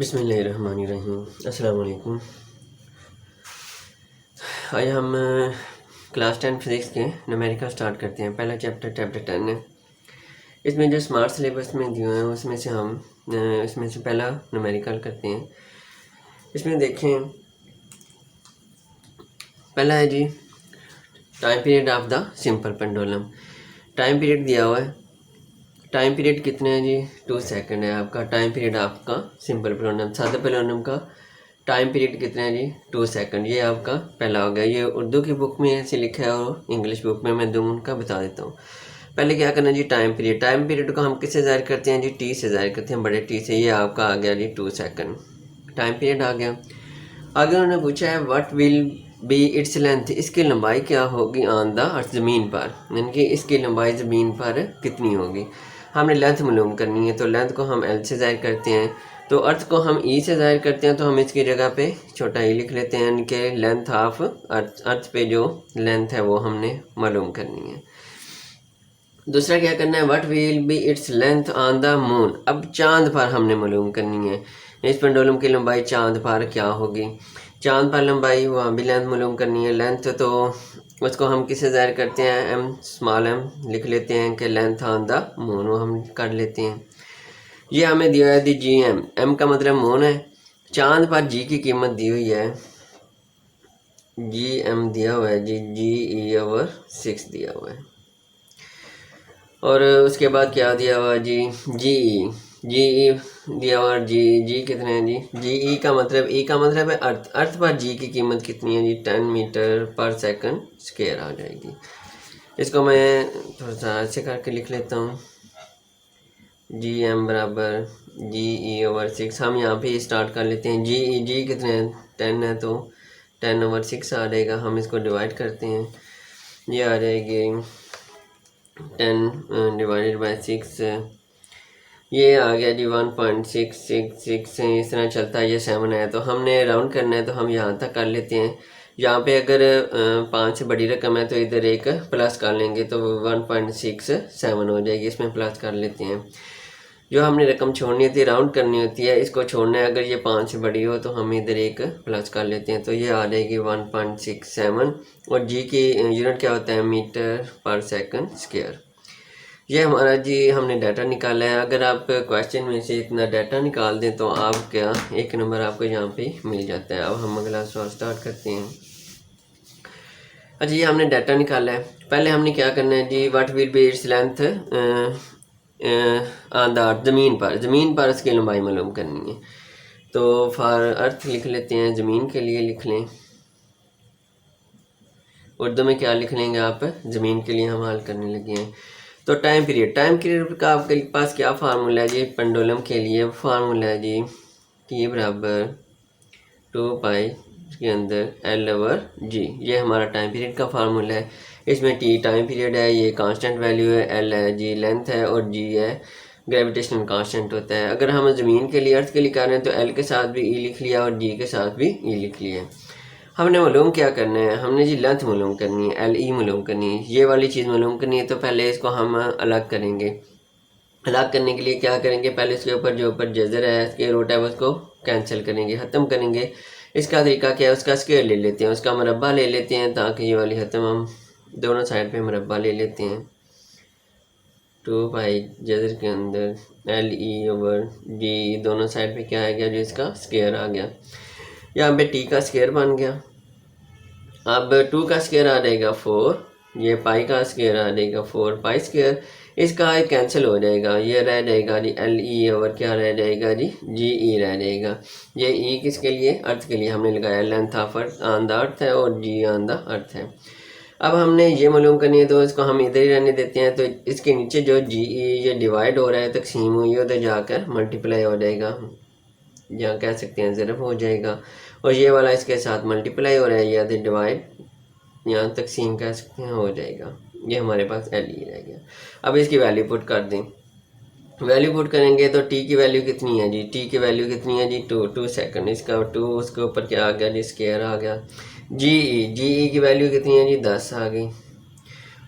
बिस्मिल्लाहिर्रहमानिर्रहीम। अस्सलाम वालेकुम। आज हम क्लास 10 फिज़िक्स के न्यूमेरिकल स्टार्ट करते हैं। पहला चैप्टर 10 है। इसमें जो स्मार्ट सिलेबस में दिए हैं उसमें से हम इसमें से पहला न्यूमेरिकल करते हैं। इसमें देखें, पहला है जी time period of the simple pendulum. Time period दिया हुआ है। टाइम पीरियड कितने हैं जी? 2 सेकंड है आपका टाइम पीरियड आपका सिंपल पेंडुलम। सादा पेंडुलम का टाइम पीरियड कितना है जी? 2 सेकंड। ये आपका पहला हो गया। ये उर्दू की बुक में ऐसे लिखा है और इंग्लिश बुक में मैं दोनों का बता देता हूँ। पहले क्या करना जी? टाइम पीरियड को हम किससे ज़ाहिर करते हैं जी? टी से ज़ाहिर करते हैं, बड़े टी से। ये आपका आ गया जी 2 सेकंड। टाइम पीरियड आ गया। आगे उन्होंने पूछा है what will be its length. इसकी लंबाई क्या होगी ऑन द अर्थ, ज़मीन पर, यानी कि इसकी लंबाई ज़मीन पर कितनी होगी। हमने लेंथ मालूम करनी है, तो लेंथ को हम एल से ज़ाहिर करते हैं। तो अर्थ को हम ई से ज़ाहिर करते हैं, तो हम इसकी जगह पे छोटा ई लिख लेते हैं, यानी कि लेंथ ऑफ अर्थ पे जो लेंथ है वो हमने मालूम करनी है। दूसरा क्या करना है? What will be its length on the moon. अब चांद पर हमने मालूम करनी है। इस पेंडुलम की लंबाई चांद पर क्या होगी। चांद पर लंबाई, वहाँ भी लेंथ मालूम करनी है। लेंथ तो उसको हम किससे ज़ाहिर करते हैं? एम, स्मॉल एम लिख लेते हैं कि लेंथ ऑन द मून, वो हम कर लेते हैं। ये हमें दिया है जी एम। एम का मतलब मून है। चांद पर जी की कीमत दी हुई है, जी एम दिया हुआ है जी, जी ई ओवर 6 दिया हुआ है। और उसके बाद क्या दिया हुआ जी? जी ई दिया हुआ। जी कितने हैं जी? जी ई का मतलब है अर्थ पर जी की कीमत कितनी है जी? 10 मीटर पर सेकंड स्क्वायर आ जाएगी। इसको मैं थोड़ा सा ऐसे करके लिख लेता हूँ। जी एम बराबर जी ई ओवर 6। हम यहाँ पे स्टार्ट कर लेते हैं। जी कितने हैं? 10 है, तो 10 ओवर 6 आ जाएगा। हम इसको डिवाइड करते हैं, ये आ जाएगी 10 डिवाइडेड बाई 6। ये आ गया जी 1.666। इस तरह चलता है। ये 7 है, तो हमने राउंड करना है, तो हम यहाँ तक कर लेते हैं। यहाँ पे अगर 5 से बड़ी रकम है तो इधर एक प्लस कर लेंगे, तो 1.67 हो जाएगी। इसमें प्लस कर लेते हैं। जो हमने रकम छोड़नी होती है, राउंड करनी होती है, इसको छोड़ना है। अगर ये 5 से बड़ी हो तो हम इधर एक प्लस कर लेते हैं, तो ये आ जाएगी 1.67। और जी की यूनिट क्या होता है? मीटर पर सेकंड स्क्वायर। ये हमारा जी हमने डाटा निकाला है। अगर आप क्वेश्चन में से इतना डाटा निकाल दें तो आप क्या एक नंबर आपको यहाँ पे मिल जाता है। अब हम अगला सवाल स्टार्ट करते हैं। अच्छा, ये हमने डाटा निकाला है। पहले हमने क्या करना है जी? What will be its length on the earth, ज़मीन पर इसकी लंबाई मालूम करनी है। तो फॉर अर्थ लिख लेते हैं, ज़मीन के लिए लिख लें। उर्दू में क्या लिख लेंगे आप? ज़मीन के लिए हम हल करने लगे हैं। तो टाइम पीरियड का आपके पास क्या फार्मूला है जी? पेंडुलम के लिए फार्मूला है जी टी बराबर 2 पाई के अंदर एल ओवर जी। ये हमारा टाइम पीरियड का फार्मूला है। इसमें टी टाइम पीरियड है, ये कांस्टेंट वैल्यू है, एल है जी लेंथ है, और जी है ग्रेविटेशनल कांस्टेंट होता है। अगर हम ज़मीन के लिए, अर्थ के लिए कर रहे हैं, तो एल के साथ भी ई लिख लिया और जी के साथ भी ई लिख लिया। हमने मालूम क्या करना है? हमने जी लेंथ मालूम करनी है, एल ई मालूम करनी है, ये वाली चीज़ मालूम करनी है। तो पहले इसको हम अलग करेंगे। अलग करने के लिए क्या करेंगे? पहले इसके ऊपर जो ऊपर जजर है, इसके रूट है, उसको कैंसिल करेंगे, ख़त्म करेंगे। इसका तरीका क्या है? उसका स्क्वायर ले लेते हैं, उसका मुरब्बा ले लेते हैं, ताकि ये वाली ख़त्म, हम दोनों साइड पे मुरब्बा ले लेते हैं। 2 पाई जजर के अंदर एल ई ओवर जी, दोनों साइड पे क्या आ गया? जो इसका स्क्वायर आ गया। यहाँ पे टी का स्क्वायर बन गया। अब 2 का स्क्वायर आ जाएगा 4, ये पाई का स्क्वायर आ जाएगा 4 पाई स्क्वायर। इसका एक कैंसिल हो जाएगा, ये रह जाएगा जी एल ई ओवर क्या रह जाएगा जी? जी ई रह जाएगा। ये ई किसके लिए? अर्थ के लिए हमने लगाया। Length of earth on the अर्थ है और जी ऑन द अर्थ है। अब हमने ये मालूम करनी है, तो इसको हम इधर ही रहने देते हैं। तो इसके नीचे जो जी ई ये डिवाइड हो रहा है, तकसीम हुई है, उधर जाकर मल्टीप्लाई हो जाएगा, या कह सकते हैं ज़रब हो जाएगा। और ये वाला इसके साथ मल्टीप्लाई हो रहा है, या तो डिवाइड, यहाँ तकसीम कह सकते हैं, हो जाएगा। ये हमारे पास एल ई रह गया। अब इसकी वैल्यू पुट कर दें। वैल्यू पुट करेंगे तो टी की वैल्यू कितनी है जी? टी की वैल्यू कितनी है जी? 2 सेकंड। इसका 2 उसके ऊपर क्या आ गया जी? स्क्वायर आ गया। जी ई की वैल्यू कितनी है जी? 10 आ गई।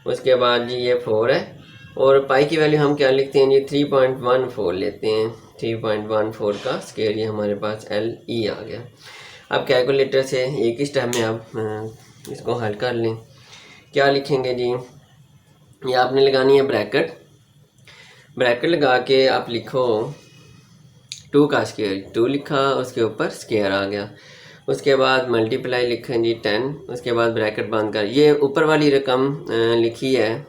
उसके बाद जी ये 4 है, और पाई की वैल्यू हम क्या लिखते हैं जी 3.14 लेते हैं। 3.14 का स्क्वायर ये हमारे पास LE आ गया। अब कैलकुलेटर से एक ही स्टेप में आप इसको हल कर लें। क्या लिखेंगे जी, ये आपने लगानी है ब्रैकेट। ब्रैकेट लगा के आप लिखो 2 का स्क्वायर, 2 लिखा, उसके ऊपर स्क्वायर आ गया। उसके बाद मल्टीप्लाई लिखें जी 10, उसके बाद ब्रैकेट बंद कर। ये ऊपर वाली रकम लिखी है,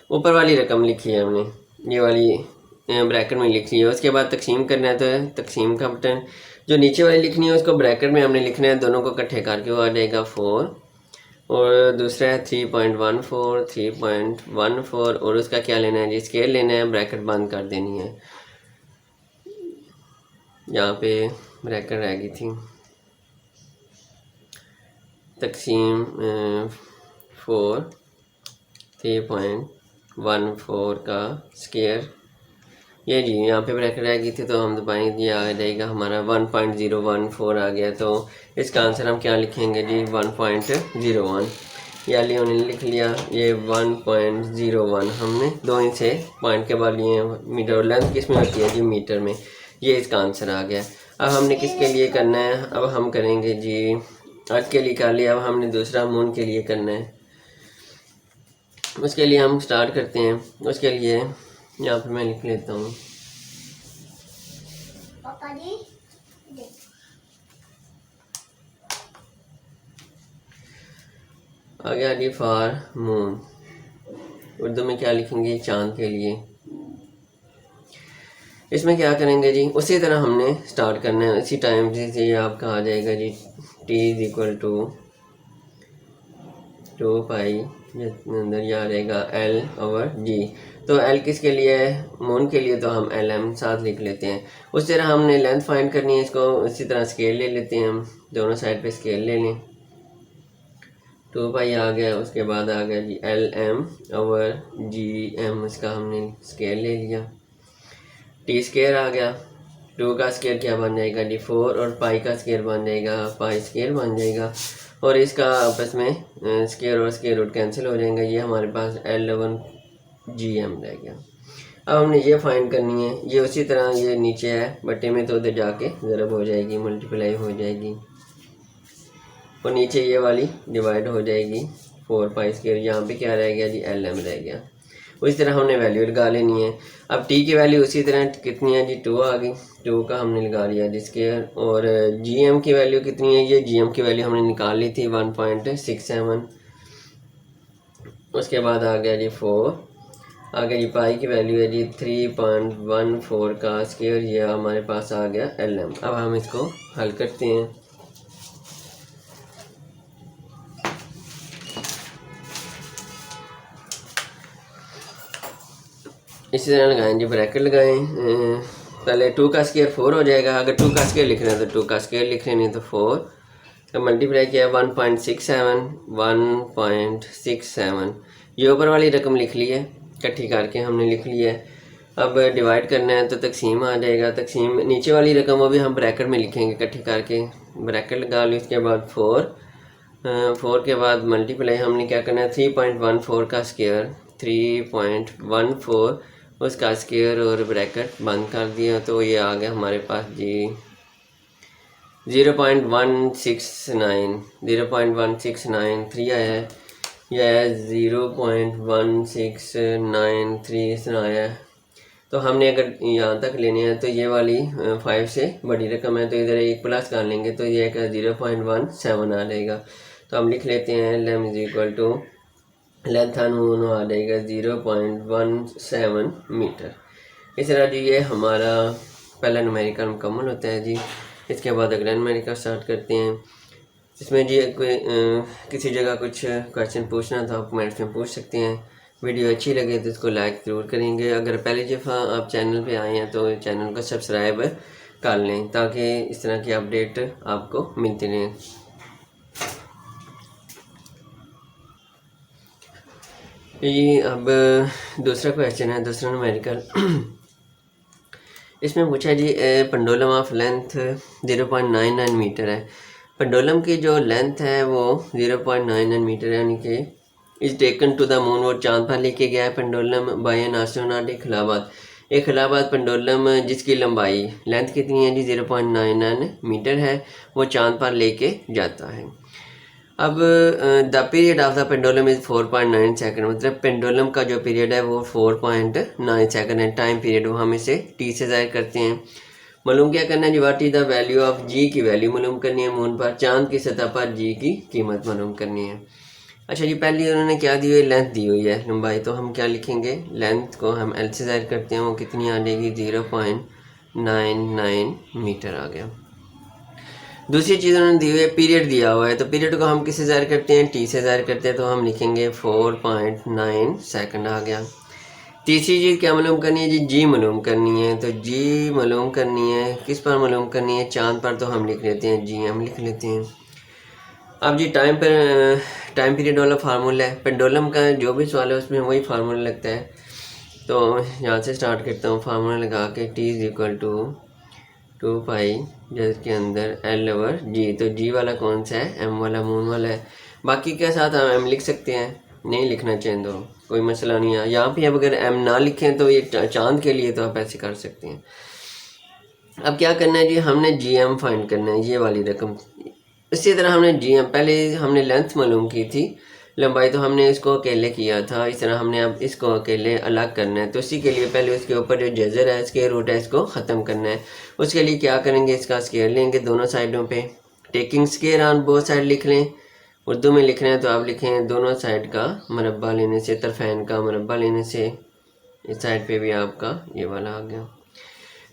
ऊपर वाली रकम लिखी है हमने, ये वाली ब्रैकेट में लिखनी है। उसके बाद तकसीम करना है तो तकसीम का बटन, जो नीचे वाली लिखनी है उसको ब्रैकेट में हमने लिखना है, दोनों को इकट्ठे करके वो आ जाएगा 4। और दूसरा है 3.14, 3.14 और उसका क्या लेना है जी स्केल लेना है, ब्रैकेट बंद कर देनी है। यहाँ पे ब्रैकेट रह गई थी, तकसीम 4, 3.14 का स्केयर, ये जी यहाँ पे ब्रैकेट रह गई थी तो हम दबाएंगे, आ जाएगा हमारा 1.014 आ गया। तो इसका आंसर हम क्या लिखेंगे जी 1.01। या लियो ने लिख लिया, ये 1.01 हमने 2 इंच से पॉइंट के बाद लिए मीटर, और लेंथ किस में होती है जी मीटर में। ये इसका आंसर आ गया। अब हमने किसके लिए करना है, अब हम करेंगे जी अर्थ के लिए कर लिया, अब हमने दूसरा मून के लिए करना है। उसके लिए हम स्टार्ट करते हैं। उसके लिए यहाँ पे मैं लिख लेता हूँ पापा जी, आ गया जी फॉर मून। उर्दू में क्या लिखेंगे चांद के लिए। इसमें क्या करेंगे जी उसी तरह हमने स्टार्ट करना है, इसी टाइम से ये आपका आ जाएगा जी T = 2 पाई, अंदर ये आ जाएगा L/G। तो L किसके लिए है, मून के लिए, तो हम LM साथ लिख लेते हैं। उस तरह हमने लेंथ फाइंड करनी है, इसको इसी तरह स्केल ले लेते हैं हम, दोनों साइड पे स्केल ले लें। 2 पाई आ गया, उसके बाद आ गया जी LM/GM, इसका हमने स्केल ले लिया। T स्केयर आ गया, 2 का स्केयर क्या बन जाएगा जी 4, और पाई का स्केयर बन जाएगा पाई स्केयर बन जाएगा। और इसका आपस में स्केयर और स्केयर रूट कैंसिल हो जाएंगे, ये हमारे पास L/GM रह गया। अब हमने ये फाइंड करनी है, ये उसी तरह ये नीचे है बट्टे में, तो उधर जाके ज़रब हो जाएगी, मल्टीप्लाई हो जाएगी, और नीचे ये वाली डिवाइड हो जाएगी 4 पाई स्केयर। यहाँ पे क्या रह गया जी LM रह गया। उसी तरह हमने वैल्यू लगा लेनी है। अब T की वैल्यू उसी तरह कितनी है जी 2 आ गई, 2 का हमने लगा लिया जी स्केयर। और GM की वैल्यू कितनी है, ये GM की वैल्यू हमने निकाल ली थी 1.67। उसके बाद आ गया जी 4, आ गया जी पाई की वैल्यू है जी 3.14 का स्केयर, ये हमारे पास आ गया LM। अब हम इसको हल करते हैं। इसी तरह लगाएं जी, ब्रैकेट लगाएं। पहले 2 का स्केयर 4 हो जाएगा, अगर 2 का स्केयर लिखना है तो 2 का स्केयर लिख रहे, नहीं तो 4 तो मल्टीप्लाई किया 1.67, 1.67। ये ऊपर वाली रकम लिख ली है, इकट्ठी करके हमने लिख ली है। अब डिवाइड करना है तो तकसीम आ जाएगा, तकसीम नीचे वाली रकम वो भी हम ब्रैकेट में लिखेंगे इकट्ठी करके, ब्रैकेट लगा ली। उसके बाद 4 के बाद मल्टीप्लाई हमने क्या करना है 3.14 का स्केयर, 3.14 उसका स्केयर और ब्रैकेट बंद कर दिया, तो ये आ गया हमारे पास जी 0.169, 0.169 आया है, यह है 0.1693 आया है। तो हमने अगर यहाँ तक लेने हैं तो ये वाली 5 से बड़ी रकम है, तो इधर एक प्लस कर लेंगे तो ये का 0.17 आ जाएगा। तो हम लिख लेते हैं LM = लेंथ अनून आ जाएगा 0.17 मीटर। इस तरह जी ये हमारा पहला न्यूमेरिकल मुकम्मल होता है जी। इसके बाद अगला न्यूमेरिकल स्टार्ट करते हैं। इसमें जी कोई किसी जगह कुछ क्वेश्चन पूछना था आप कमेंट्स में पूछ सकते हैं। वीडियो अच्छी लगे तो इसको लाइक ज़रूर करेंगे। अगर पहली दफ़ा आप चैनल पे आए हैं तो चैनल को सब्सक्राइब कर लें ताकि इस तरह की अपडेट आपको मिलती रहें। ये अब दूसरा क्वेश्चन है, दूसरा न्यूमेरिकल। इसमें पूछा जी पेंडुलम ऑफ लेंथ 0.99 मीटर है। पेंडुलम की जो लेंथ है वो 0.99 मीटर है, यानी कि is taken to the moon, वो चांद पर लेके गया है पेंडुलम बाय एन एस्ट्रोनॉट एक खिलाबाद, एक खिलाबाद पेंडुलम जिसकी लंबाई लेंथ कितनी है जी 0.99 मीटर है, वो चांद पर लेके जाता है। अब the period of the pendulum is 4.9 second, मतलब पेंडुलम का जो पीरियड है वो 4.9 सेकंड है, टाइम पीरियड, वो हम इसे टी से ज़ाहिर करते हैं। मालूम क्या करना है जी, what is the value of G की वैल्यू मालूम करनी है मून पर, चांद की सतह पर जी की कीमत मालूम करनी है। अच्छा जी, पहले उन्होंने क्या दी हुई है, लेंथ दी हुई है लंबाई, तो हम क्या लिखेंगे, लेंथ को हम एल से ज़ाहिर करते हैं, वो कितनी आ जाएगी 0.99 मीटर आ गया। दूसरी चीज़ उन्होंने दी हुई है, पीरियड दिया हुआ है, तो पीरियड को हम किससे ज़ाहिर करते हैं, टी से ज़ाहिर करते हैं, तो हम लिखेंगे 4.9 सेकंड आ गया। तीसरी चीज़ क्या मालूम करनी है जी, जी मालूम करनी है, तो जी मालूम करनी है किस पर मालूम करनी है, चांद पर, तो हम लिख लेते हैं जी हम लिख लेते हैं। अब जी टाइम पीरियड वाला फार्मूला है, पेंडुलम का जो भी सवाल है उसमें वही फार्मूला लगता है, तो यहाँ से स्टार्ट करता हूँ। फार्मूला लगा के टी इज़ इक्वल टू 2 पाई जिसके अंदर एल ओवर जी, तो जी वाला कौन सा है, एम वाला मून वाला है, बाकी के साथ हम एम लिख सकते हैं, नहीं लिखना चाहिए तो कोई मसला नहीं है। यहाँ पे अब अगर एम ना लिखें तो ये चांद के लिए तो आप ऐसे कर सकते हैं। अब क्या करना है जी, हमने जी एम फाइंड करना है, ये वाली रकम। इसी तरह हमने जी एम, पहले हमने लेंथ मालूम की थी, लंबाई तो हमने इसको अकेले किया था, इस तरह हमने अब इसको अकेले अलग करना है, तो इसी के लिए पहले उसके ऊपर जो जजर है, स्क्वायर रूट है, इसको ख़त्म करना है। उसके लिए क्या करेंगे, इसका स्क्वायर लेंगे दोनों साइडों पे, taking square on both side लिख लें। उर्दू में लिख रहे हैं तो आप लिखें दोनों साइड का मरबा लेने से, तरफैन का मरबा लेने से, इस साइड पे भी आपका ये वाला आ गया।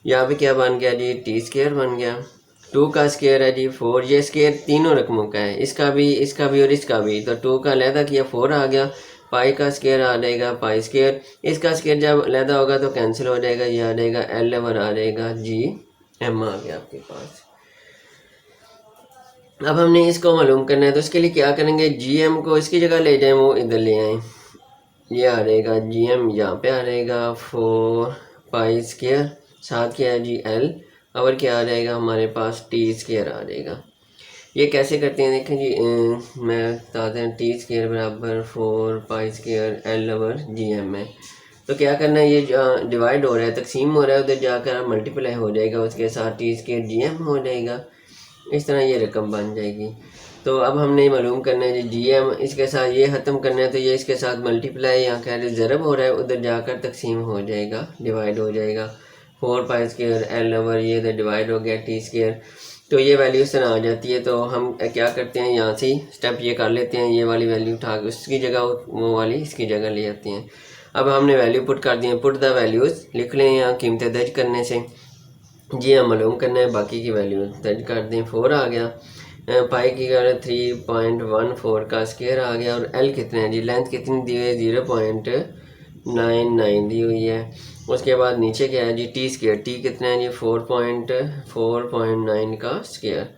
यहाँ पे क्या बन गया जी, टी स्क्वायर बन गया। 2 का स्क्वायर है जी 4, ये स्क्वायर तीनों रकमों का है, इसका भी और इसका भी, तो 2 का अलहदा किया 4 आ गया, पाई का स्क्वायर आ जाएगा पाई स्क्वायर, इसका स्क्वायर जब अलहदा होगा तो कैंसिल हो जाएगा, ये आ जाएगा एल ओवर आ जाएगा जी एम आ गया आपके पास। अब हमने इसको मालूम करना है, तो इसके लिए क्या करेंगे, जी एम को इसकी जगह ले जाएं, वो इधर ले आएँ, ये आ रहेगा जी एम यहाँ पे आ रहेगा 4 पाई स्क्वायर, साथ क्या है जी एल, और क्या आ जाएगा हमारे पास टी स्क्वायर आ जाएगा। ये कैसे करते हैं देखें जी, मैं बताते हैं, टी स्क्वायर बराबर 4 pi square L over G M है, तो क्या करना है, ये डिवाइड हो रहा है, तकसीम हो रहा है, उधर जाकर मल्टीप्लाई हो जाएगा, उसके साथ टी स्क्वायर जी एम हो जाएगा, इस तरह ये रकम बन जाएगी। तो अब हमने मालूम करना है जी एम, इसके साथ ये ख़त्म करना है, तो ये इसके साथ मल्टीप्लाई, यहाँ कह रहे ज़रब हो रहा है, उधर जाकर तकसीम हो जाएगा, डिवाइड हो जाएगा, 4 पाई स्क्वायर एल ओवर, ये इधर डिवाइड हो गया टी स्क्वायर, तो ये वैल्यू इस तरह आ जाती है। तो हम क्या करते हैं, यहाँ से ही स्टेप ये कर लेते हैं, ये वाली वैल्यू उठा के उसकी जगह वो वाली इसकी जगह ले आते हैं। अब हमने वैल्यू पुट कर दी है, पुट द वैल्यूज़ लिख लें, यहाँ कीमतें दर्ज करने से जी हम मालूम करना है, बाकी की वैल्यू दर्ज कर दें। 4 आ गया, पाई की 3.14 का स्क्वायर आ गया, और एल कितने हैं जी, लेंथ कितनी दी हुई है 0.99 दी हुई है। उसके बाद नीचे क्या है जी, टी स्क्वायर, टी कितना है जी 4.9 का स्क्वायर।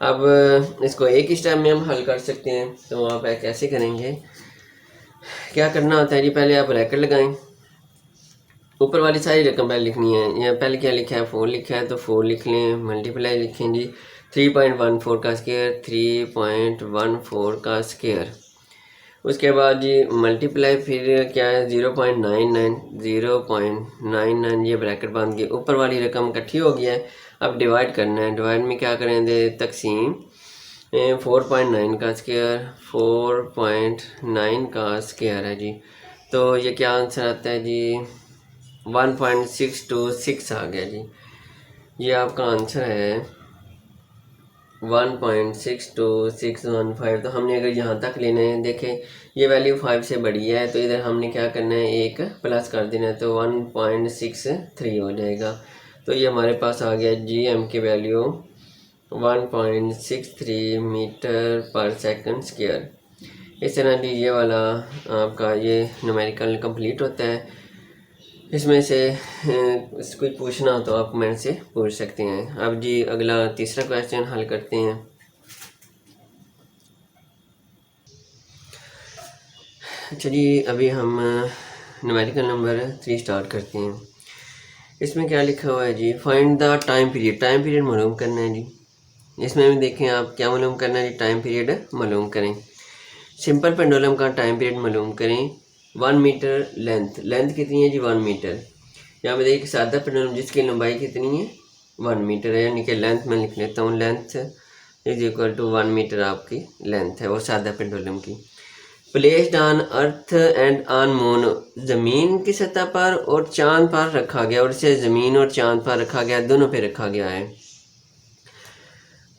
अब इसको एक ही स्टेप में हम हल कर सकते हैं, तो आप कैसे करेंगे, क्या करना होता है जी, पहले आप ब्रैकेट लगाएं, ऊपर वाली सारी रकम पहले लिखनी है, यहाँ पहले क्या लिखा है 4 लिखा है, तो 4 लिख लें, मल्टीप्लाई लिखें जी 3.14 का स्क्वायर, 3.14 का स्क्वायर, उसके बाद जी मल्टीप्लाई, फिर क्या है 0.99 ये ब्रैकेट बंद गई, ऊपर वाली रकम इकट्ठी हो गया है। अब डिवाइड करना है, डिवाइड में क्या करेंगे, तकसीम 4.9 का स्क्वायर 4.9 का स्क्वायर है जी, तो ये क्या आंसर आता है जी 1.626 आ गया जी, ये आपका आंसर है 1.62615। तो हमने अगर यहाँ तक लेना है, देखें ये वैल्यू 5 से बड़ी है, तो इधर हमने क्या करना है, एक प्लस कर देना है, तो 1.63 हो जाएगा। तो ये हमारे पास आ गया जी एम की वैल्यू 1.63 मीटर पर सेकंड स्क्वायर। इस तरह जी ये वाला आपका ये न्यूमेरिकल कंप्लीट होता है। इसमें से कुछ पूछना हो तो आप मेरे से पूछ सकते हैं। अब जी अगला तीसरा क्वेश्चन हल करते हैं। अच्छा जी, अभी हम न्यूमेरिकल नंबर 3 स्टार्ट करते हैं। इसमें क्या लिखा हुआ है जी, find the time period, time period मालूम करना है जी। इसमें भी देखें आप क्या मालूम करना है जी, टाइम पीरियड मालूम करें। सिंपल पेंडुलम का टाइम पीरियड मालूम करें। 1 मीटर लेंथ कितनी है जी 1 मीटर। यहाँ पे देखिए सादा पेंडुलम जिसकी लंबाई कितनी है 1 मीटर है, यानी कि लेंथ में लिख लेता हूँ, length is equal to 1 metre आपकी लेंथ है वो सादा पेंडुलम की। Placed on earth and on moon, ज़मीन की सतह पर और चांद पर रखा गया, और इसे ज़मीन और चांद पर रखा गया, दोनों पे रखा गया है।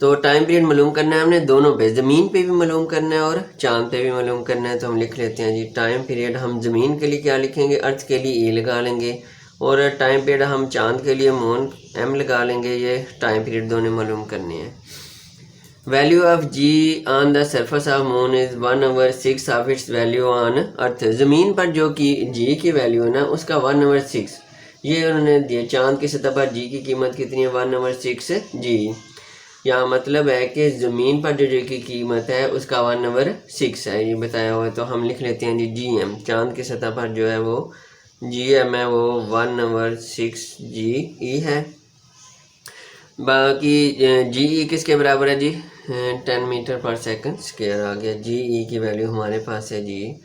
तो टाइम पीरियड मालूम करना है हमने दोनों पे, ज़मीन पे भी मालूम करना है और चांद पे भी मालूम करना है। तो हम लिख लेते हैं जी टाइम पीरियड हम ज़मीन के लिए क्या लिखेंगे, अर्थ के लिए ई लगा लेंगे, और टाइम पीरियड हम चांद के लिए मून एम लगा लेंगे। ये टाइम पीरियड दोनों मालूम करने हैं। Value of G on the surface of moon is 1/6 of its value on earth. ज़मीन पर जो कि जी की वैल्यू है ना उसका 1/6 ये उन्होंने दिया। चांद की सतह पर जी की कीमत कितनी है 1/6 जी। यहाँ मतलब है कि ज़मीन पर जो जी की कीमत है उसका 1/6 है, ये बताया हुआ है। तो हम लिख लेते हैं जी जी एम, चांद की सतह पर जो है वो जी एम है वो 1/6 जी ई है। बाकी जी ई किसके बराबर है जी 10 मीटर पर सेकंड स्क्वायर आ गया। जी ई की वैल्यू हमारे पास है जी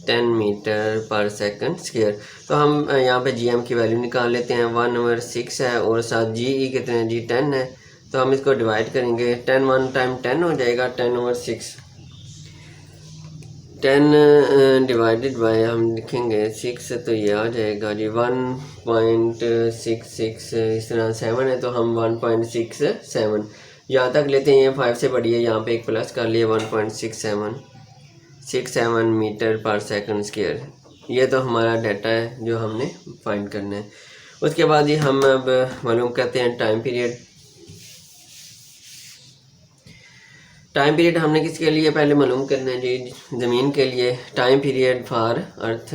10 मीटर पर सेकंड स्क्वायर। तो हम यहाँ पे जी एम की वैल्यू निकाल लेते हैं, 1/6 है और साथ जी ई कितने हैं जी 10 है। तो हम इसको डिवाइड करेंगे, 10 1 टाइम 10 हो जाएगा 10/6। 10 डिवाइडेड बाय हम लिखेंगे 6 तो ये आ जाएगा जी 1.66, इस तरह 7 है तो हम 1.67 यहाँ तक लेते हैं। ये 5 से बढ़ी है, यहाँ पे एक प्लस कर लिए 1.67 मीटर पर सेकंड स्क्वायर। ये तो हमारा डाटा है जो हमने फाइंड करना है। उसके बाद ही हम अब मालूम करते हैं टाइम पीरियड। टाइम पीरियड हमने किसके लिए पहले मालूम करना है जी ज़मीन के लिए। Time period for earth,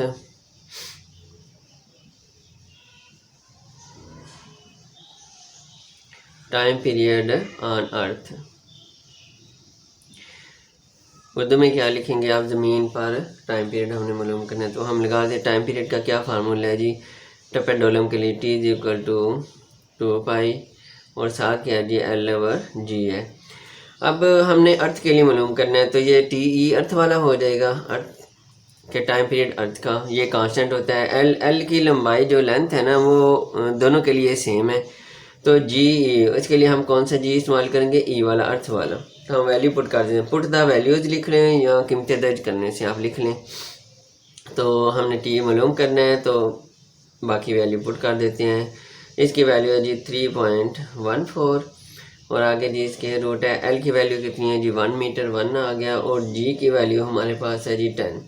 time period on earth, Urdu में क्या लिखेंगे आप, ज़मीन पर टाइम पीरियड हमने मालूम करना है। तो हम लगा दें टाइम पीरियड का क्या फार्मूला है जी पेंडुलम के लिए T इज इक्वल टू 2π और साथ क्या है जी L/G है। अब हमने अर्थ के लिए मालूम करना है तो ये TE अर्थ वाला हो जाएगा, अर्थ के टाइम पीरियड अर्थ का ये कांस्टेंट होता है। L की लंबाई जो लेंथ है ना वो दोनों के लिए सेम है। तो जी इसके लिए हम कौन सा जी इस्तेमाल करेंगे, ई वाला, अर्थ वाला। तो हम वैल्यू पुट कर देते हैं, पुट द वैल्यूज़ लिख लें या कीमतें दर्ज करने से आप लिख लें। तो हमने टी मालूम करना है तो बाकी वैल्यू पुट कर देते हैं। इसकी वैल्यू है जी 3.14 और आगे जी इसके रूट है। एल की वैल्यू कितनी है जी 1 मीटर 1 आ गया, और जी की वैल्यू हमारे पास है जी 10।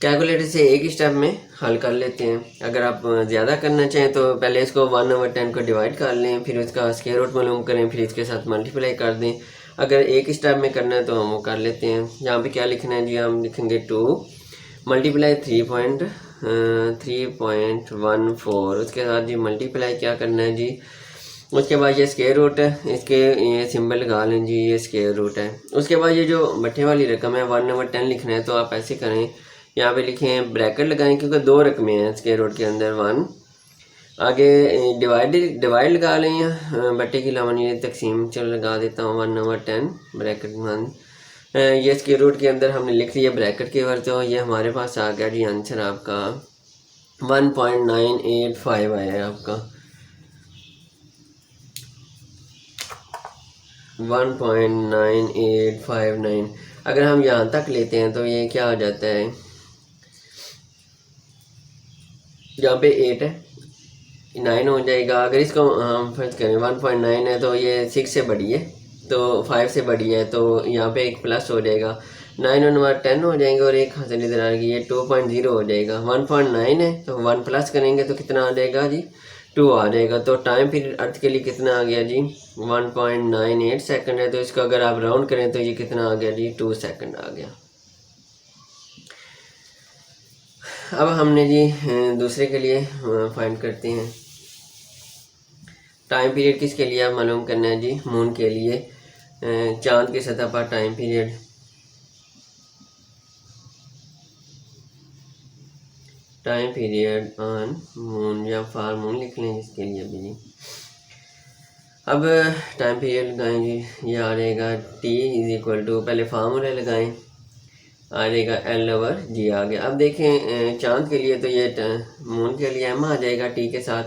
कैलकुलेटर से एक ही स्टेप में हल कर लेते हैं। अगर आप ज़्यादा करना चाहें तो पहले इसको 1/10 को डिवाइड कर लें, फिर उसका स्क्वायर रूट मालूम करें, फिर इसके साथ मल्टीप्लाई कर दें। अगर एक ही स्टेप में करना है तो हम वो कर लेते हैं। यहाँ पे क्या लिखना है जी, हम लिखेंगे 2 मल्टीप्लाई 3.14, उसके साथ जी मल्टीप्लाई क्या करना है जी, उसके बाद ये स्क्वायर रूट है, इसके ये सिंबल लगा लें जी, ये स्क्वायर रूट है। उसके बाद ये जो बट्टे वाली रकम है 1/10 लिखना है तो आप ऐसे करें, यहाँ पे लिखें ब्रैकेट लगाएं क्योंकि दो रकमें हैं स्क्वायर रूट के अंदर 1, आगे डिवाइड लगा लें या बट्टे की लावन ये तकसीम चलो लगा देता हूँ 1/10 ब्रैकेट 1। ये स्क्वायर रूट के अंदर हमने लिख लिया ब्रैकेट के ऊपर, तो ये हमारे पास आ गया जी आंसर आपका 1.985 आया है आपका 1.9859। अगर हम यहाँ तक लेते हैं तो ये क्या आ जाता है, यहाँ पे 8 है 9 हो जाएगा। अगर इसको हम फर्ज करें 1.9 है तो ये 6 से बड़ी है, तो 5 से बड़ी है तो यहाँ पे एक प्लस हो जाएगा, 9 और 10 हो जाएंगे और एक हासिल इधर आ गई, ये 2.0 हो जाएगा। 1.9 है तो 1 प्लस करेंगे तो कितना आ जाएगा जी 2 आ जाएगा। तो टाइम पीरियड अर्थ के लिए कितना आ गया जी 1.98 सेकंड है, तो इसको अगर आप राउंड करें तो ये कितना आ गया जी 2 सेकंड आ गया। अब हमने जी दूसरे के लिए फाइंड करते हैं टाइम पीरियड। किसके लिए आप मालूम करना है जी, मून के लिए, चांद की सतह पर time period. Time period on moon या फॉर मून लिख लें इसके लिए भी जी। अब टाइम पीरियड लगाएं जी, ये आ जाएगा T इज इक्वल टू, पहले फार्मूला लगाएं आ जाएगा एल ओवर जी आ गया। अब देखें चांद के लिए तो ये मून के लिए एम आ जाएगा टी के साथ।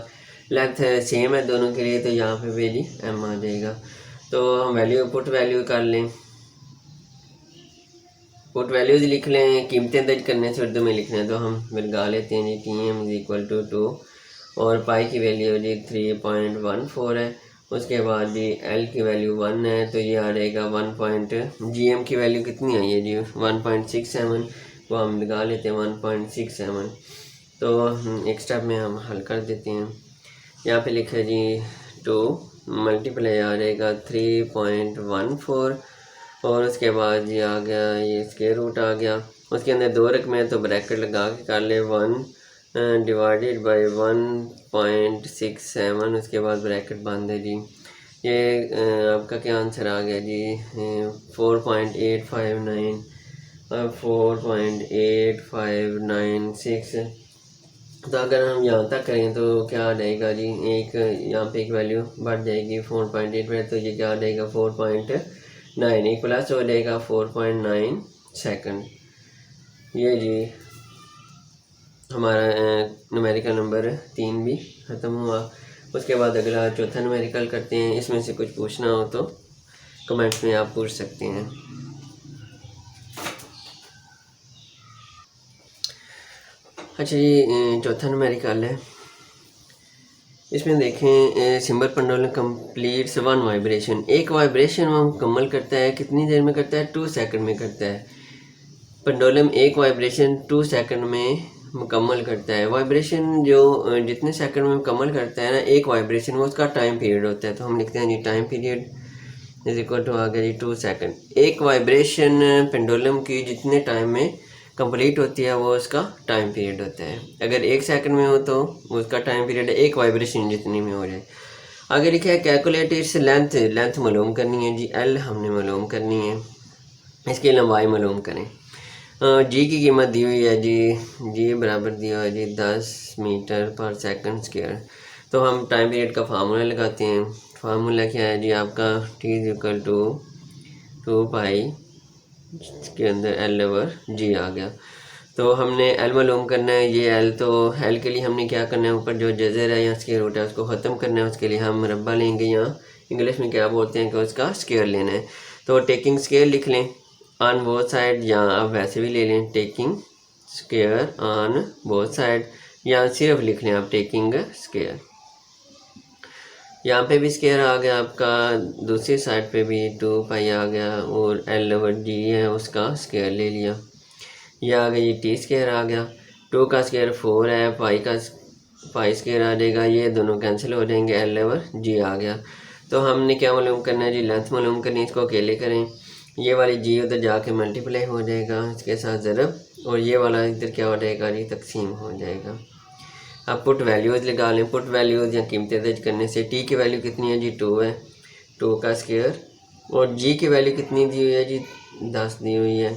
लेंथ सेम है दोनों के लिए तो यहाँ पे भी जी एम आ जाएगा। तो हम वैल्यू पुट वैल्यू कर लें, पुट वैल्यूज लिख लें। कीमतें दर्ज करने से उर्दू में लिखना है तो हम लगा लेते हैं G T M is equal to 2 और पाई की वैल्यू जी 3.14 है। उसके बाद जी एल की वैल्यू 1 है तो ये आ जाएगा 1 जी एम की वैल्यू कितनी आई है जी 1.67, वो हम लगा लेते हैं 1.67। तो एक स्टेप में हम हल कर देते हैं। यहाँ पे लिखा है जी 2 मल्टीप्लाई आ जाएगा 3.14 और उसके बाद ये आ गया ये स्क्वायर रूट आ गया। उसके अंदर दो रकम है तो ब्रैकेट लगा के कर ले 1 डिवाइडेड बाय 1.67, उसके बाद ब्रैकेट बंद है जी। ये आपका क्या आंसर आ गया जी 4.859 4.8596। तो अगर हम यहाँ तक करें तो क्या आ जाएगा जी, एक यहाँ पे एक वैल्यू बढ़ जाएगी 4.8 पर, तो ये क्या आ जाएगा 4.9, एक प्लस हो जाएगा 4.9 सेकंड। ये जी हमारा न्यूमेरिकल नंबर 3 भी ख़त्म हुआ। उसके बाद अगला चौथा न्यूमेरिकल करते हैं। इसमें से कुछ पूछना हो तो कमेंट्स में आप पूछ सकते हैं। अच्छा जी चौथा न्यूमेरिकल है। इसमें देखें सिंबल पेंडुलम कंप्लीट्स 1 वाइब्रेशन। एक वाइब्रेशन वो मुकम्मल करता है कितनी देर में करता है, 2 सेकंड में करता है। पेंडुलम एक वाइब्रेशन 2 सेकंड में मुकम्मल करता है। वाइब्रेशन जो जितने सेकंड में मुकम्मल करता है ना एक वाइब्रेशन, वो उसका टाइम पीरियड होता है। तो हम लिखते हैं जी time period is equal to आ गया जी 2 सेकंड। एक वाइब्रेशन पेंडुलम की जितने टाइम में कंप्लीट होती है वो उसका टाइम पीरियड होता है। अगर 1 सेकंड में हो तो उसका टाइम पीरियड एक वाइब्रेशन जितनी में हो जाए। आगे लिखा है कैलकुलेट इट्स लेंथ, लेंथ मालूम करनी है जी, एल हमने मालूम करनी है, इसकी लंबाई मालूम करें। जी की कीमत दी हुई है जी बराबर दिया हुआ है जी 10 मीटर पर सेकंड स्क्वायर। तो हम टाइम पीरियड का फार्मूला लगाते हैं। फार्मूला क्या है जी आपका टी इज इक्वल टू 2 पाई के अंदर एल ओवर जी आ गया। तो हमने एल मालूम करना है। ये एल, तो एल के लिए हमने क्या करना है, ऊपर जो जजर है या स्क्वायर रूट है उसको ख़त्म करना है। उसके लिए हम मुरब्बा लेंगे, या इंग्लिश में क्या बोलते हैं कि उसका स्क्वायर लेना है। तो टेकिंग स्क्वायर लिख लें ऑन बोथ साइड, या आप वैसे भी ले लें taking square on both side, या सिर्फ लिख लें आप टेकिंग स्क्वायर। यहाँ पे भी स्क्वायर आ गया आपका, दूसरी साइड पे भी 2 पाई आ गया और एल ओवर जी है उसका स्क्वायर ले लिया। यह आ गया ये टी स्क्वायर आ गया, 2 का स्क्वायर 4 है, पाई स्क्वायर आ जाएगा, ये दोनों कैंसिल हो जाएंगे, एल ओवर जी आ गया। तो हमने क्या मालूम करना है जी, लेंथ मालूम करनी है। इसको अकेले करें, ये वाली जी उधर जाके मल्टीप्लाई हो जाएगा इसके साथ ज़रब, और ये वाला इधर क्या हो जाएगा जी तकसीम हो जाएगा। अब पुट वैल्यूज़ लगा लें। पुट वैल्यूज़ या कीमतें दर्ज करने से टी की वैल्यू कितनी है जी 2 है, 2 का स्क्वायर, और जी की वैल्यू कितनी दी हुई है जी 10 दी हुई है,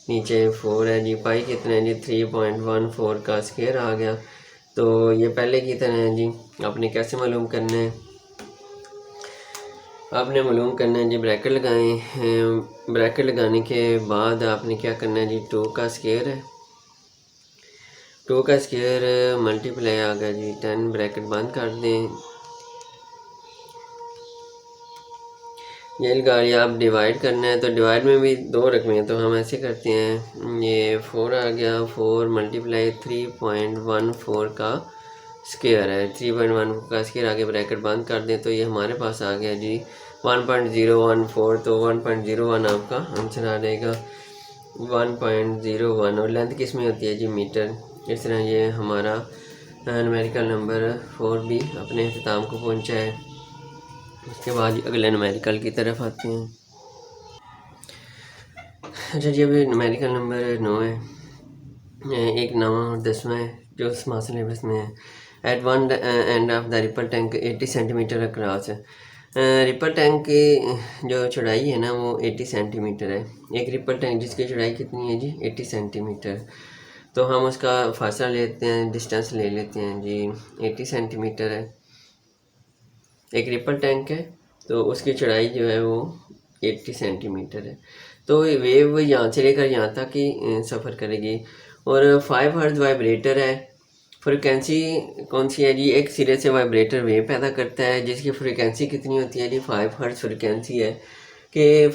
नीचे 4 है जी, पाई कितना है जी 3.14 का स्क्वायर आ गया। तो ये पहले की तरह है जी। आपने कैसे मालूम करना है, आपने मालूम करना है जी ब्रैकेट लगाएं। ब्रैकेट लगाने के बाद आपने क्या करना है जी 2 का स्क्वायर है, 2 का स्क्वायर मल्टीप्लाई आ गया जी 10, ब्रैकेट बंद कर दें। ये लगाई आप डिवाइड करना है, तो डिवाइड में भी 2 रकमें हैं तो हम ऐसे करते हैं, ये 4 आ गया, 4 मल्टीप्लाई 3.14 का स्क्वायर है, 3.14 का स्क्वायर आगे ब्रैकेट बंद कर दें। तो ये हमारे पास आ गया जी 1.014, तो 1.01 आपका आंसर आ जाएगा 1.01। और लेंथ किस में होती है जी मीटर। इस तरह ये हमारा न्यूमेरिकल नंबर 4 भी अपने अख्ताम को पहुंचा है। उसके बाद अगले न्यूमेरिकल की तरफ आते हैं। अच्छा जी अभी न्यूमेरिकल नंबर 9 है, एक 9वां और 10वां है जो स्मार्ट सिलेबस में है। At one end of the ripple tank 80 centimetre across है। रिपर टैंक की जो चौड़ाई है ना वो 80 सेंटीमीटर है। एक रिपर टैंक जिसकी चौड़ाई कितनी है जी 80 सेंटीमीटर। तो हम उसका फासला लेते हैं, डिस्टेंस ले लेते हैं जी 80 सेंटीमीटर है। एक रिपर टैंक है तो उसकी चौड़ाई जो है वो 80 सेंटीमीटर है। तो वेव यहाँ से लेकर यहाँ तक ही सफ़र करेगी। और 5 हर्ट्ज वाइब्रेटर है। फ्रिक्वेंसी कौन सी है जी, एक सिरे से वाइब्रेटर वेव पैदा करता है जिसकी फ्रिक्वेंसी कितनी होती है जी, 5 हर्ट्ज फ्रिक्वेंसी है कि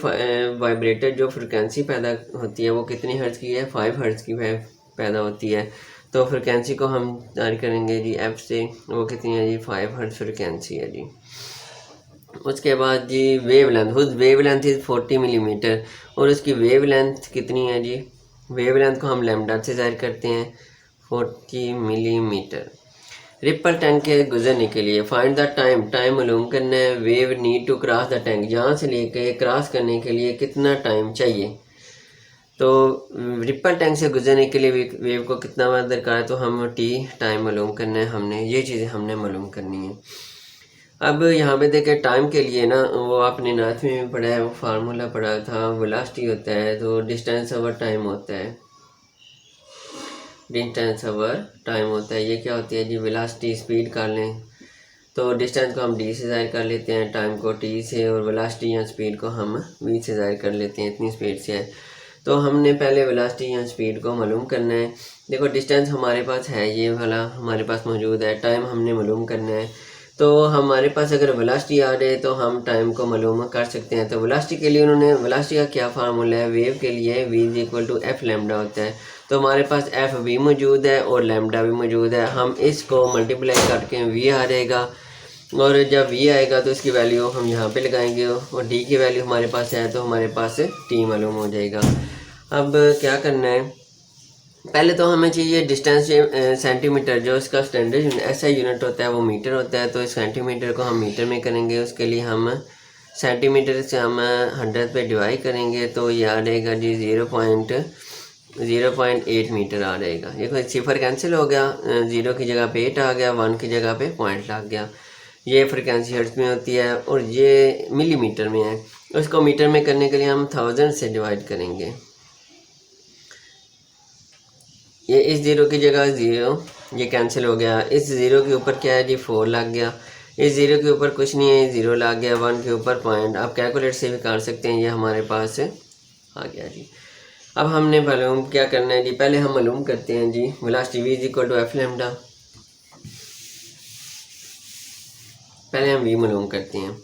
वाइब्रेटर जो फ्रिक्वेंसी पैदा होती है वो कितनी हर्ट्ज की है, 5 हर्ट्ज की पैदा होती है। तो फ्रिक्वेंसी को हम जारी करेंगे जी एफ से, वो कितनी है जी, 5 हर्ट्ज फ्रिक्वेंसी है जी। उसके बाद जी wavelength, wavelength is 40 millimetre और उसकी वेव लेंथ कितनी है जी, वेव लेंथ को हम लैम्डा से जाहिर करते हैं 40 मिलीमीटर। रिपल टैंक के गुजरने के लिए फाइंड द टाइम मालूम करना है। Wave need to cross the tank, यहाँ से लेके क्रॉस करने के लिए कितना टाइम चाहिए। तो रिपल टैंक से गुजरने के लिए वेव को कितना वक्त दरकार है, तो हम टी टाइम मालूम करना है हमने, ये चीज़ें हमने मालूम करनी है। अब यहाँ पे देखें टाइम के लिए ना, वो आपने नाथ में भी पढ़ा है, वो फार्मूला पढ़ा था, वेलोसिटी होता है तो डिस्टेंस ओवर टाइम होता है, डिस्टेंस ओवर टाइम होता है। ये क्या होती है जी, वेलोसिटी स्पीड कर लें तो डिस्टेंस को हम डी से ज़ाहिर कर लेते हैं, टाइम को टी से, और वेलोसिटी या स्पीड को हम वी से ज़ाहिर कर लेते हैं, इतनी स्पीड से है। तो हमने पहले वेलोसिटी या स्पीड को मालूम करना है। देखो डिस्टेंस हमारे पास है, ये वाला हमारे पास मौजूद है, टाइम हमने मालूम करना है। तो हमारे पास अगर वेलोसिटी आ जाए तो हम टाइम को मालूम कर सकते हैं। तो वेलोसिटी के लिए उन्होंने, वेलोसिटी का क्या फार्मूला है, वेव के लिए v is equal to F lambda होता है। तो हमारे पास एफ भी मौजूद है और लैम्डा भी मौजूद है, हम इसको मल्टीप्लाई करके v आ जाएगा, और जब v आएगा तो इसकी वैल्यू हम यहाँ पे लगाएंगे और d की वैल्यू हमारे पास है तो हमारे पास t मालूम हो जाएगा। अब क्या करना है, पहले तो हमें चाहिए डिस्टेंस सेंटीमीटर, जो इसका स्टैंडर्ड ऐसा यूनिट होता है वो मीटर होता है, तो इस सेंटीमीटर को हम मीटर में करेंगे। उसके लिए हम सेंटीमीटर से हम 100 पे डिवाइड करेंगे तो ये आ जाएगा जी 0.8 मीटर आ जाएगा। ये कोई सिफर कैंसिल हो गया, 0 की जगह पे 8 आ गया, 1 की जगह पे पॉइंट लग गया। ये फ्रिक्वेंसी हर्ट्ज में होती है और ये मिलीमीटर में है। उसको मीटर में करने के लिए हम 1000 से डिवाइड करेंगे। ये इस 0 की जगह 0, ये कैंसिल हो गया। इस 0 के ऊपर क्या है जी, 4 लग गया। इस 0 के ऊपर कुछ नहीं है, 0 लग गया। 1 के ऊपर पॉइंट, आप कैलकुलेट से भी कर सकते हैं, ये हमारे पास आ गया जी। अब हमने मालूम क्या करना है जी, पहले हम मालूम करते हैं जी velocity v is equal to F lambda. पहले हम v मालूम करते हैं,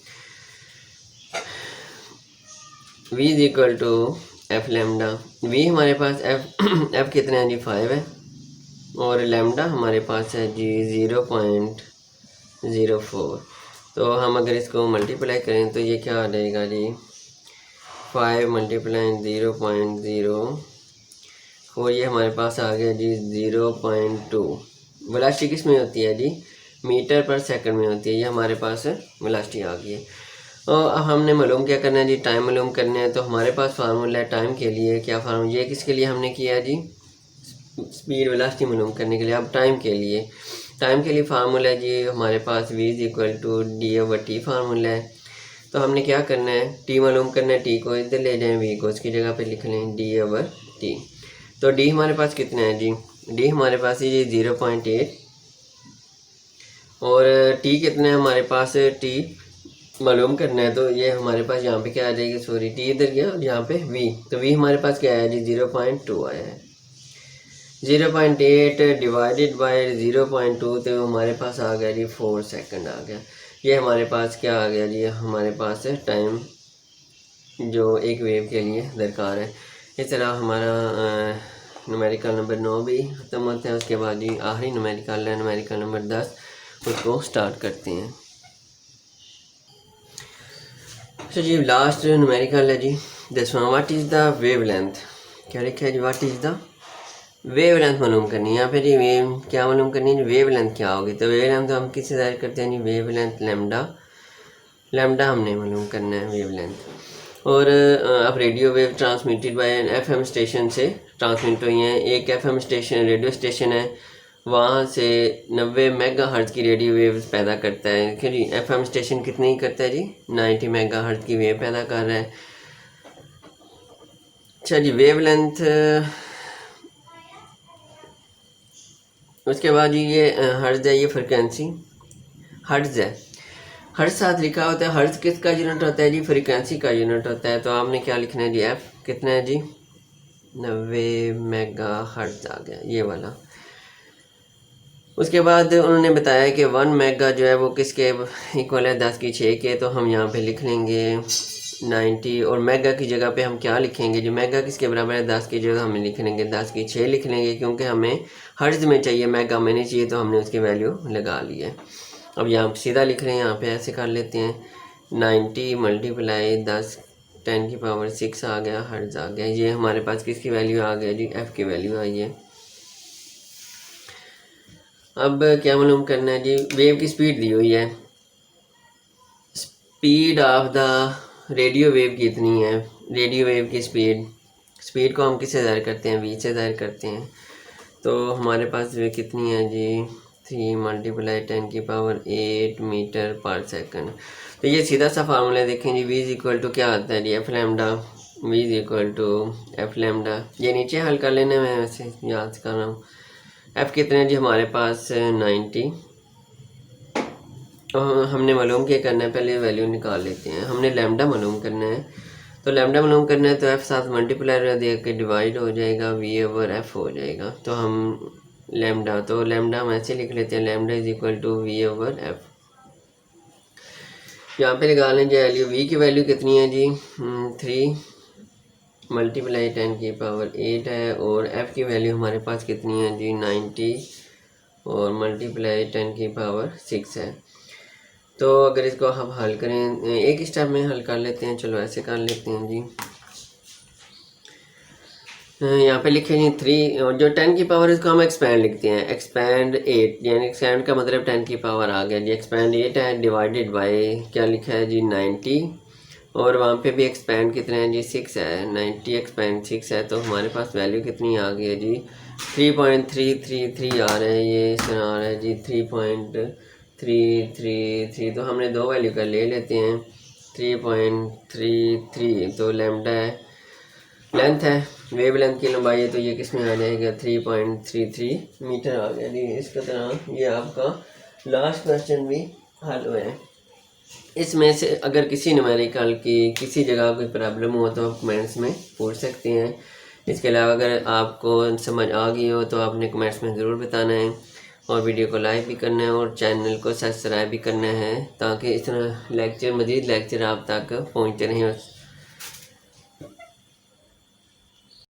v is equal to F lambda. v हमारे पास f कितना है जी, 5 है, और लैम्डा हमारे पास है जी 0.04। तो हम अगर इसको मल्टीप्लाई करें तो ये क्या आ जाएगा जी, 5 मल्टीप्लाई 0.04, ये हमारे पास आ गया जी 0.2। वेलोसिटी किस में होती है जी, मीटर पर सेकंड में होती है। ये हमारे पास वेलोसिटी आ गई है। और अब हमने मालूम क्या करना है जी, टाइम मालूम करना है। तो हमारे पास फार्मूला है टाइम के लिए, क्या फार्मूला, ये किसके लिए हमने किया है जी, स्पीड वेलोसिटी मालूम करने के लिए। अब टाइम के लिए फार्मूला है जी हमारे पास v is equal to D over T formula है। तो हमने क्या करना है, टी मालूम करना है, टी को इधर ले जाएं, v को उसकी जगह पे लिख लें डी ओवर टी। तो डी हमारे पास कितना है जी, डी हमारे पास ये 0.8, और टी कितना है हमारे पास, टी मालूम करना है। तो ये हमारे पास यहाँ पे क्या आ जाएगी, सॉरी टी इधर गया और यहाँ पे v, तो v हमारे पास क्या आया जी 0.2 आया है। 0.8 डिवाइडेड बाय 0.2, तो हमारे पास आ गया जी 4 सेकंड आ गया। ये हमारे पास क्या आ गया जी, हमारे पास टाइम जो एक वेव के लिए दरकार है। इस तरह हमारा न्यूमेरिकल नंबर 9 भी ख़त्म होता है। उसके बाद जी आखिरी न्यूमेरिकल है, न्यूमेरिकल नंबर 10, उसको स्टार्ट करते हैं। तो जी लास्ट न्यूमेरिकल है जी 10वां, what is the wavelength. क्या लिखा है जी, what is the wavelength मालूम करनी है। यहाँ पे जी वेव क्या मालूम करनी है, वेव लेंथ क्या होगी। तो वेव लेंथ हम किससे जाहिर करते हैं जी, वेव लेंथ लैम्डा हमने मालूम करना है वेव लेंथ। और अब radio wave transmitted by an FM station से ट्रांसमिट हुई हैं। एक एफएम स्टेशन, रेडियो स्टेशन है, वहाँ से 90 मेगाहर्ट्ज़ की रेडियो वेव्स पैदा करता है। क्यों जी, एफएम स्टेशन कितनी ही करता है जी, 90 मेगाहर्ट्ज़ की वेव पैदा कर रहा है। अच्छा जी, वेव लेंथ, उसके बाद जी ये हर्ट्ज़ है, ये फ्रिक्वेंसी हर्ट्ज़ है, हर्ट्ज़ साथ लिखा होता है। हर्ट्ज़ किसका यूनिट होता है जी, फ्रिक्वेंसी का यूनिट होता है। तो आपने क्या लिखना है जी, एफ कितना है जी 90 मेगा हर्ट्ज आ गया ये वाला। उसके बाद उन्होंने बताया कि 1 मेगा जो है वो किसके इक्वल है 10 की 6 के, तो हम यहाँ पे लिख लेंगे 90 और मेगा की जगह पे हम क्या लिखेंगे जो मेगा किसके बराबर है 10 की जगह हमें लिख लेंगे 10 की 6 लिख लेंगे, क्योंकि हमें हर्ट्ज में चाहिए मेगा में नहीं चाहिए, तो हमने उसकी वैल्यू लगा ली है। अब यहाँ सीधा लिख रहे हैं, यहाँ पे ऐसे कर लेते हैं 90 मल्टीप्लाई 10 10 की पावर 6 आ गया हर्ट्ज आ गया। ये हमारे पास किसकी वैल्यू आ गया जी एफ़ की वैल्यू आई है। अब क्या मालूम करना है जी वेव की स्पीड दी हुई है, speed of the radio wave कितनी है, रेडियो वेव की स्पीड को हम किससे ज़ाहिर करते हैं वी से ज़ाहिर करते हैं। तो हमारे पास वे कितनी है जी 3 मल्टीप्लाई 10 की पावर 8 मीटर पर सेकंड। तो ये सीधा सा फार्मूला देखें जी वी इज इक्वल टू क्या आता है जी F lambda, V is equal to F lambda. ये नीचे हल कर लेने में वैसे याद कर रहा हूँ। एफ़ कितने हैं जी हमारे पास 90, और हमने मालूम क्या करना है पहले वैल्यू निकाल लेते हैं। हमने लैम्डा मालूम करना है, तो लैम्डा मालूम करना है तो एफ़ साथ मल्टीप्लाई दे के डिवाइड हो जाएगा वी ओवर एफ़ हो जाएगा। तो हम लैम्डा हम ऐसे लिख लेते हैं lambda is equal to V over F. यहाँ पे निकाल लें वैल्यू वी की वैल्यू कितनी है जी 3 मल्टीप्लाई 10 की पावर 8 है, और एफ़ की वैल्यू हमारे पास कितनी है जी 90 और मल्टीप्लाई 10 की पावर 6 है। तो अगर इसको हम हल करें एक स्टेप में हल कर लेते हैं, चलो ऐसे कर लेते हैं जी। यहाँ पे लिखे जी 3 और जो 10 की पावर इसको हम एक्सपैंड लिखते हैं, एक्सपैंड 8 यानी एक्सपैंड का मतलब 10 की पावर आ गया जी। एक्सपैंड 8 है डिवाइडेड बाय क्या लिखा है जी 90, और वहाँ पे भी एक्सपैंड कितने हैं जी 6 है, 90 एक्सपैंड 6 है। तो हमारे पास वैल्यू कितनी आ गई है जी 3.333 आ रहा है, ये इस तरह आ रहा है जी 3.333। तो हमने दो वैल्यू का ले लेते हैं 3.33, तो लैम्डा है लेंथ है वेव लेंथ की लंबाई है, तो ये किस में आ जाएगा 3.33 मीटर आ गया जी। इस तरह ये आपका लास्ट क्वेश्चन भी हल हुआ है। इसमें से अगर किसी न्यूमेरिकल की किसी जगह कोई प्रॉब्लम हो तो आप कमेंट्स में पूछ सकते हैं। इसके अलावा अगर आपको समझ आ गई हो तो आपने कमेंट्स में ज़रूर बताना है, और वीडियो को लाइक भी करना है और चैनल को सब्सक्राइब भी करना है, ताकि इस तरह मज़ीद लेक्चर आप तक पहुँचते रहें।